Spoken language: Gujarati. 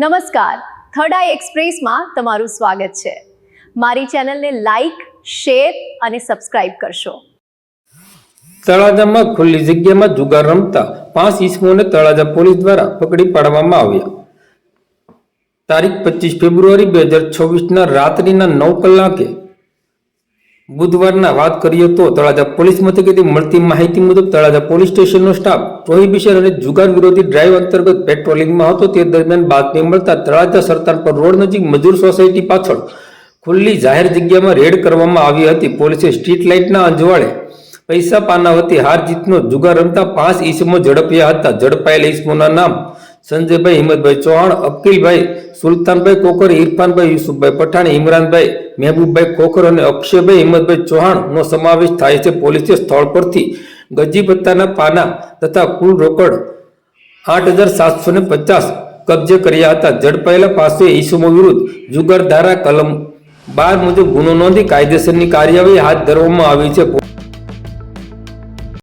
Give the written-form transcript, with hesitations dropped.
નમસ્કાર, થર્ડ આઈ એક્સપ્રેસમાં તમારું સ્વાગત છે। મારી ચેનલને લાઈક, શેર અને સબસ્ક્રાઇબ કરશો। તળાજામાં ખુલ્લી જગ્યામાં જુગાર રમતા 5 ઈસમોને તળાજા પોલીસ દ્વારા પકડી પાડવામાં આવ્યા। તારીખ 25 ફેબ્રુઆરી 2024 રાત્રિના 9 કલાકે બુધવારના વાત કરીએ તો તળાજા પોલીસ મથકેથી મળતી માહિતી મુજબ તળાજા પોલીસ સ્ટેશનનો સ્ટાફ પ્રોહિબિશન અને જુગાર વિરોધી ડ્રાઈવ અંતર્ગત પેટ્રોલિંગમાં હતો। તે દરમિયાન બાતમી મળતા તળાજા સરતાનપર રોડ નજીક મજૂર સોસાયટી પાછળ ખુલ્લી જાહેર જગ્યામાં રેડ કરવામાં આવી હતી। પોલીસે સ્ટ્રીટ લાઇટના અંજવાળે પૈસા પાનાવતી હાર જીતનો જુગાર રમતા 5 ઈસમો ઝડપ્યા હતા। ઝડપાયેલા ઈસમોના નામ સંજયભાઈ હિંમતભાઈ ચૌહાણ, અકીલભાઈ સુલતાનભાઈ કોકર, ઇરફાનભાઈ યુસુફભાઈ પઠાણ, ઇમરાનભાઈ મહેબૂબભાઈ કોકર અને અક્ષયભાઈ હિંમતભાઈ ચૌહાણનો સમાવેશ થાય છે। પોલીસે સ્થળ પરથી ગજી પત્તાના પાના તથા કુલ રોકડ 8,750 કબજે કર્યા હતા। ઝડપાયેલા 500 ઈસમો વિરુદ્ધ જુગાર ધારા કલમ 12 મુજબ ગુનો નોંધી કાયદેસરની કાર્યવાહી હાથ ધરવામાં આવી છે।